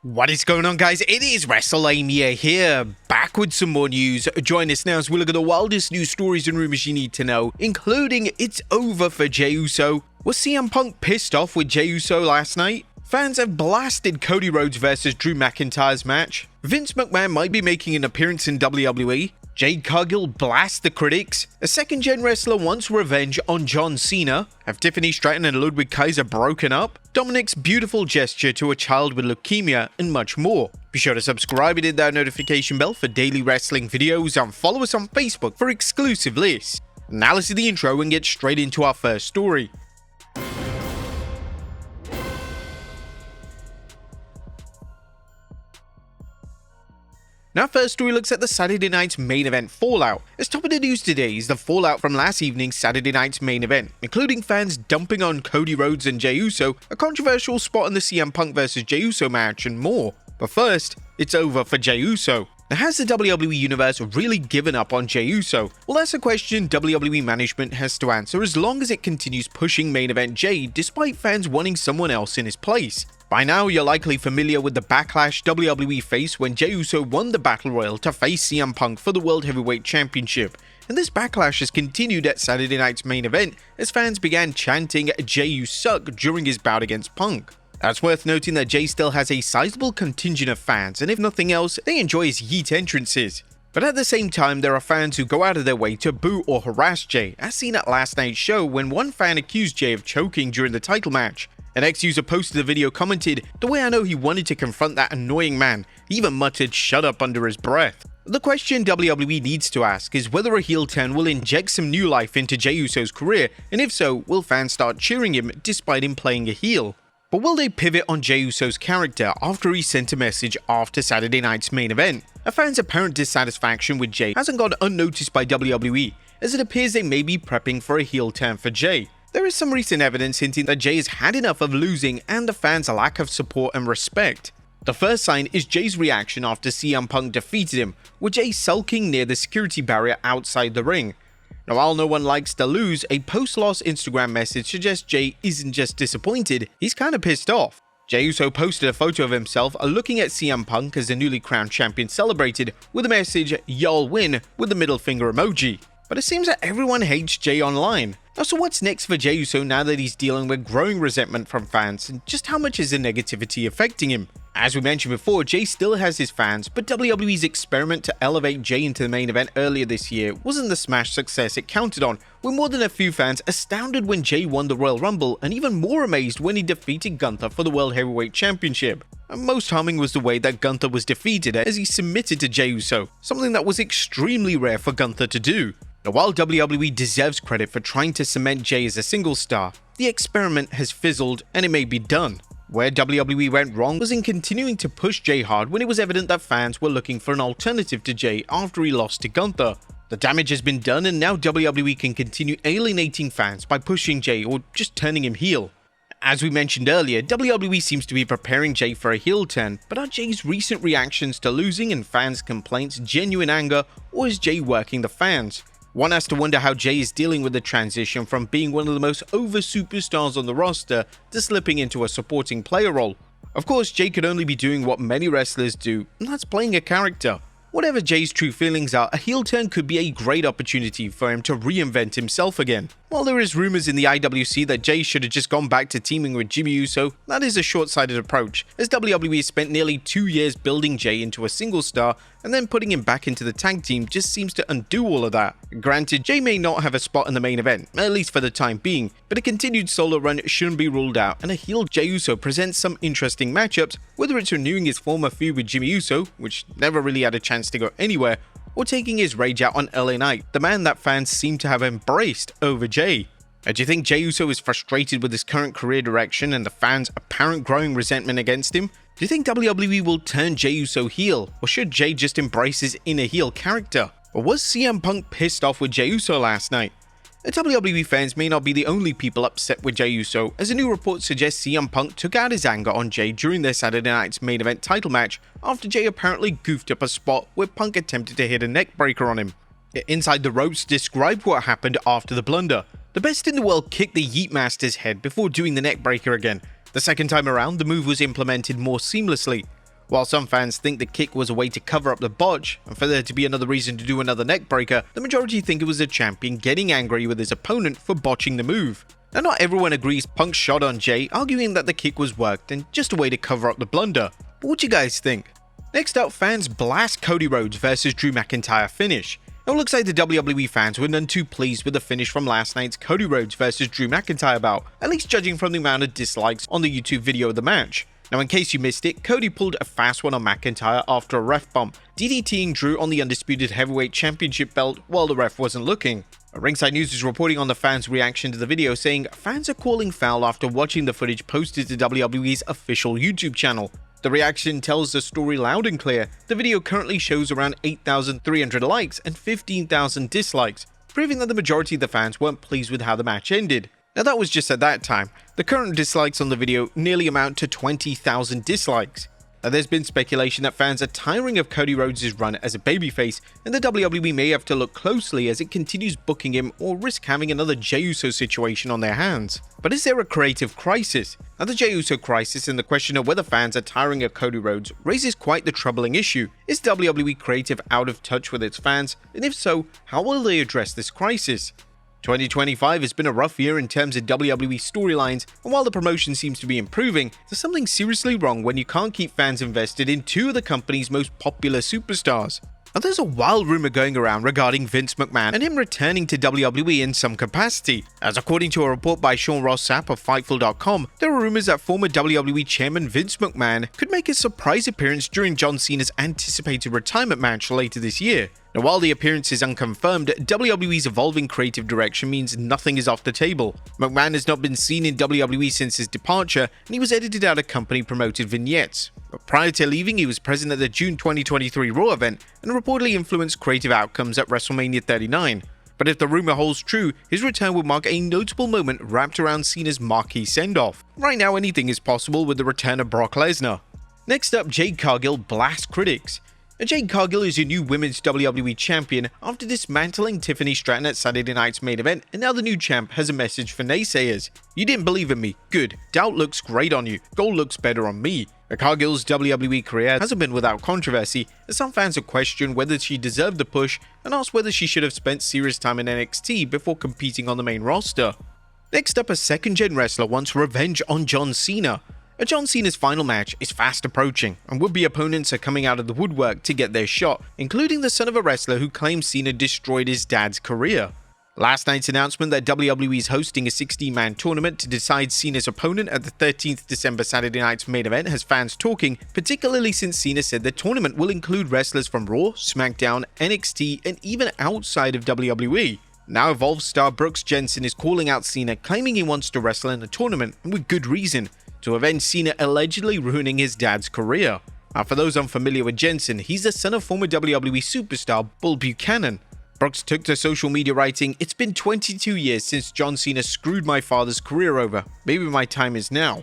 What is going on, guys? It is Wrestlelamia here, back with some more news. Join us now as we look at the wildest news stories and rumors you need to know, including it's over for Jey Uso. Was CM Punk pissed off with Jey Uso last night? Fans have blasted Cody Rhodes versus Drew McIntyre's match. Vince McMahon might be making an appearance in WWE. Cargill blasts the critics. A second-gen wrestler wants revenge on John Cena. Have Tiffany, Stratton and Ludwig Kaiser broken up? Dominik's beautiful gesture to a child with leukemia, and much more. Be sure to subscribe and hit that notification bell for daily wrestling videos and follow us on Facebook for exclusive lists. Now let's do the intro and get straight into our first story. Now, first story looks at the Saturday night's main event fallout. As top of the news today is the fallout from last evening's Saturday night's main event, including fans dumping on Cody Rhodes and Jey Uso, a controversial spot in the CM Punk vs Jey Uso match, and more. But first, it's over for Jey Uso. Now, has the WWE Universe really given up on Jey Uso? Well, that's a question WWE management has to answer as long as it continues pushing main event Jey despite fans wanting someone else in his place. By now, you're likely familiar with the backlash WWE faced when Jey Uso won the Battle Royal to face CM Punk for the World Heavyweight Championship, and this backlash has continued at Saturday night's main event as fans began chanting "Jey, you suck" during his bout against Punk. It's worth noting that Jey still has a sizable contingent of fans, and if nothing else, they enjoy his yeet entrances. But at the same time, there are fans who go out of their way to boo or harass Jey, as seen at last night's show when one fan accused Jey of choking during the title match. An ex-user posted the video, commented, "The way I know he wanted to confront that annoying man, he even muttered 'shut up' under his breath." The question WWE needs to ask is whether a heel turn will inject some new life into Jey Uso's career, and if so, will fans start cheering him despite him playing a heel? But will they pivot on Jey Uso's character after he sent a message after Saturday night's main event? A fan's apparent dissatisfaction with Jey hasn't gone unnoticed by WWE, as it appears they may be prepping for a heel turn for Jey. There is some recent evidence hinting that Jey has had enough of losing and the fans' lack of support and respect. The first sign is Jey's reaction after CM Punk defeated him, with Jey sulking near the security barrier outside the ring. Now, while no one likes to lose, a post-loss Instagram message suggests Jey isn't just disappointed, he's kinda pissed off. Jey Uso posted a photo of himself looking at CM Punk as the newly crowned champion celebrated, with a message "Y'all win" with the middle finger emoji. But it seems that everyone hates Jey online. Now, so what's next for Jey Uso now that he's dealing with growing resentment from fans, and just how much is the negativity affecting him? As we mentioned before, Jey still has his fans, but WWE's experiment to elevate Jey into the main event earlier this year wasn't the smash success it counted on, with more than a few fans astounded when Jey won the Royal Rumble and even more amazed when he defeated Gunther for the World Heavyweight Championship. And most harming was the way that Gunther was defeated as he submitted to Jey Uso, something that was extremely rare for Gunther to do. Now, while WWE deserves credit for trying to cement Jey as a single star, the experiment has fizzled and it may be done. Where WWE went wrong was in continuing to push Jey hard when it was evident that fans were looking for an alternative to Jey after he lost to Gunther. The damage has been done and now WWE can continue alienating fans by pushing Jey or just turning him heel. As we mentioned earlier, WWE seems to be preparing Jey for a heel turn, but are Jey's recent reactions to losing and fans' complaints genuine anger, or is Jey working the fans? One has to wonder how Jey is dealing with the transition from being one of the most over superstars on the roster to slipping into a supporting player role. Of course, Jey could only be doing what many wrestlers do, and that's playing a character. Whatever Jey's true feelings are, a heel turn could be a great opportunity for him to reinvent himself again. While there is rumors in the IWC that Jey should have just gone back to teaming with Jey Uso, that is a short-sighted approach, as WWE spent nearly 2 years building Jey into a single star, and then putting him back into the tag team just seems to undo all of that. Granted, Jey may not have a spot in the main event, at least for the time being, but a continued solo run shouldn't be ruled out, and a heel Jey Uso presents some interesting matchups, whether it's renewing his former feud with Jey Uso, which never really had a chance to go anywhere, or taking his rage out on LA Knight, the man that fans seem to have embraced over Jey. Do you think Jey Uso is frustrated with his current career direction and the fans' apparent growing resentment against him? Do you think WWE will turn Jey Uso heel, or should Jey just embrace his inner heel character? Or was CM Punk pissed off with Jey Uso last night? The WWE fans may not be the only people upset with Jey Uso, as a new report suggests CM Punk took out his anger on Jey during their Saturday night's main event title match after Jey apparently goofed up a spot where Punk attempted to hit a neckbreaker on him. Inside the Ropes described what happened after the blunder. The best in the world kicked the Yeet Master's head before doing the neckbreaker again. The second time around, the move was implemented more seamlessly. While some fans think the kick was a way to cover up the botch, and for there to be another reason to do another neckbreaker, the majority think it was the champion getting angry with his opponent for botching the move. Now, not everyone agrees Punk's shot on Jey, arguing that the kick was worked and just a way to cover up the blunder. But what do you guys think? Next up, fans blast Cody Rhodes versus Drew McIntyre finish. Now, it looks like the WWE fans were none too pleased with the finish from last night's Cody Rhodes versus Drew McIntyre bout, at least judging from the amount of dislikes on the YouTube video of the match. Now, in case you missed it, Cody pulled a fast one on McIntyre after a ref bump, DDTing Drew on the Undisputed Heavyweight Championship belt while the ref wasn't looking. Ringside News is reporting on the fans' reaction to the video, saying fans are calling foul after watching the footage posted to WWE's official YouTube channel. The reaction tells the story loud and clear. The video currently shows around 8,300 likes and 15,000 dislikes, proving that the majority of the fans weren't pleased with how the match ended. Now, that was just at that time. The current dislikes on the video nearly amount to 20,000 dislikes. Now, there's been speculation that fans are tiring of Cody Rhodes' run as a babyface, and the WWE may have to look closely as it continues booking him or risk having another Jey Uso situation on their hands. But is there a creative crisis? Now, the Jey Uso crisis and the question of whether fans are tiring of Cody Rhodes raises quite the troubling issue. Is WWE creative out of touch with its fans? And if so, how will they address this crisis? 2025 has been a rough year in terms of WWE storylines, and while the promotion seems to be improving, there's something seriously wrong when you can't keep fans invested in two of the company's most popular superstars. Now, there's a wild rumor going around regarding Vince McMahon and him returning to WWE in some capacity, as according to a report by Sean Ross Sapp of Fightful.com, there are rumors that former WWE chairman Vince McMahon could make a surprise appearance during John Cena's anticipated retirement match later this year. Now, while the appearance is unconfirmed, WWE's evolving creative direction means nothing is off the table. McMahon has not been seen in WWE since his departure, and he was edited out of company-promoted vignettes. But prior to leaving, he was present at the June 2023 Raw event and reportedly influenced creative outcomes at WrestleMania 39. But if the rumor holds true, his return would mark a notable moment wrapped around Cena's marquee send-off. Right now, anything is possible with the return of Brock Lesnar. Next up, Jade Cargill blasts critics. Jade Cargill is your new Women's WWE Champion after dismantling Tiffany Stratton at Saturday night's main event, and now the new champ has a message for naysayers. You didn't believe in me? Good. Doubt looks great on you. Gold looks better on me. Cargill's WWE career hasn't been without controversy, as some fans have questioned whether she deserved the push and asked whether she should have spent serious time in NXT before competing on the main roster. Next up, a second-gen wrestler wants revenge on John Cena. John Cena's final match is fast approaching, and would-be opponents are coming out of the woodwork to get their shot, including the son of a wrestler who claims Cena destroyed his dad's career. Last night's announcement that WWE is hosting a 16-man tournament to decide Cena's opponent at the 13th December Saturday night's main event has fans talking, particularly since Cena said the tournament will include wrestlers from Raw, SmackDown, NXT, and even outside of WWE. Now Evolve star Brooks Jensen is calling out Cena, claiming he wants to wrestle in the tournament, and with good reason, to avenge Cena allegedly ruining his dad's career. Now, for those unfamiliar with Jensen, he's the son of former WWE superstar Bull Buchanan. Brooks took to social media writing, "It's been 22 years since John Cena screwed my father's career over. Maybe my time is now."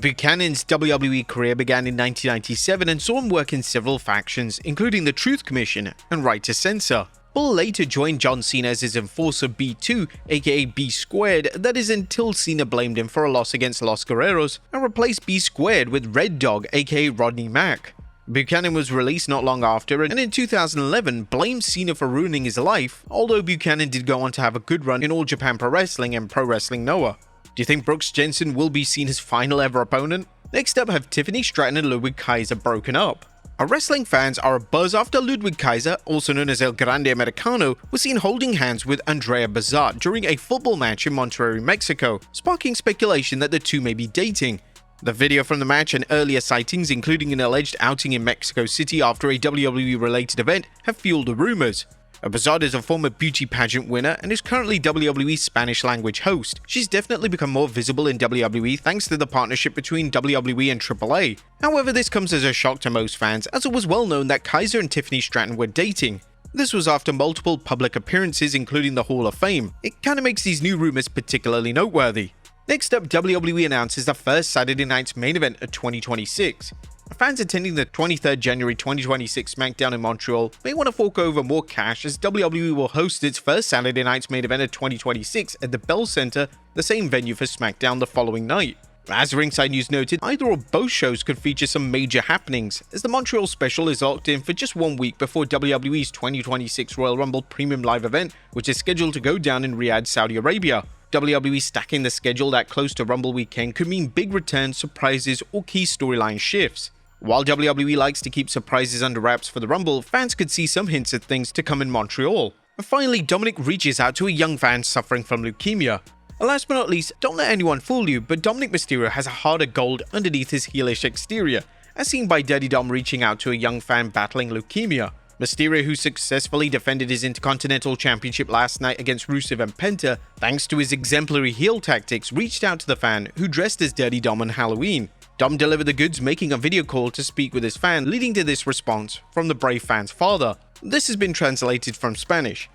Buchanan's WWE career began in 1997 and saw him work in several factions, including the Truth Commission and Right to Censor. Bull later joined John Cena as his enforcer B2, aka B Squared, that is until Cena blamed him for a loss against Los Guerreros and replaced B Squared with Red Dog, aka Rodney Mack. Buchanan was released not long after, and in 2011 blamed Cena for ruining his life, although Buchanan did go on to have a good run in All Japan Pro Wrestling and Pro Wrestling Noah. Do you think Brooks Jensen will be Cena's final ever opponent? Next up, have Tiffany Stratton and Ludwig Kaiser broken up. Our wrestling fans are abuzz after Ludwig Kaiser, also known as El Grande Americano, was seen holding hands with Andrea Bazat during a football match in Monterrey, Mexico, sparking speculation that the two may be dating. The video from the match and earlier sightings, including an alleged outing in Mexico City after a WWE-related event, have fueled the rumors. Bazat is a former beauty pageant winner and is currently WWE's Spanish-language host. She's definitely become more visible in WWE thanks to the partnership between WWE and AAA. However, this comes as a shock to most fans, as it was well known that Kaiser and Tiffany Stratton were dating. This was after multiple public appearances, including the Hall of Fame. It kinda makes these new rumors particularly noteworthy. Next up, WWE announces the first Saturday night's main event of 2026. Fans attending the 23rd January 2026 SmackDown in Montreal may want to fork over more cash, as WWE will host its first Saturday night's main event of 2026 at the Bell Center, the same venue for SmackDown the following night. As Ringside News noted, either or both shows could feature some major happenings, as the Montreal special is locked in for just 1 week before WWE's 2026 Royal Rumble Premium Live event, which is scheduled to go down in Riyadh, Saudi Arabia. WWE stacking the schedule that close to Rumble weekend could mean big returns, surprises, or key storyline shifts. While WWE likes to keep surprises under wraps for the Rumble, fans could see some hints at things to come in Montreal. And finally, Dominik reaches out to a young fan suffering from leukemia. And last but not least, don't let anyone fool you, but Dominik Mysterio has a heart of gold underneath his heelish exterior, as seen by Daddy Dom reaching out to a young fan battling leukemia. Mysterio, who successfully defended his Intercontinental Championship last night against Rusev and Penta, thanks to his exemplary heel tactics, reached out to the fan, who dressed as Daddy Dom on Halloween. Dom delivered the goods, making a video call to speak with his fan, leading to this response from the brave fan's father. This has been translated from Spanish.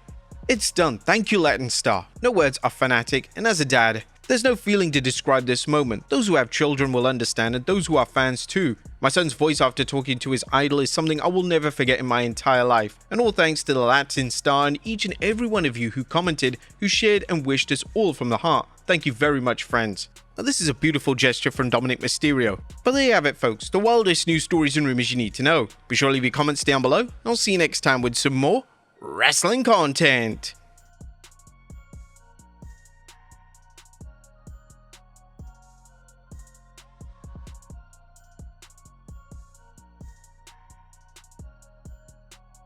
"It's done, thank you Latin star. No words are fanatic, and as a dad, there's no feeling to describe this moment. Those who have children will understand, and those who are fans too. My son's voice after talking to his idol is something I will never forget in my entire life, and all thanks to the Latin star and each and every one of you who commented, who shared and wished us all from the heart. Thank you very much, friends." Now, this is a beautiful gesture from Dominik Mysterio. But there you have it, folks, the wildest news stories and rumors you need to know. Be sure to leave your comments down below, and I'll see you next time with some more wrestling content.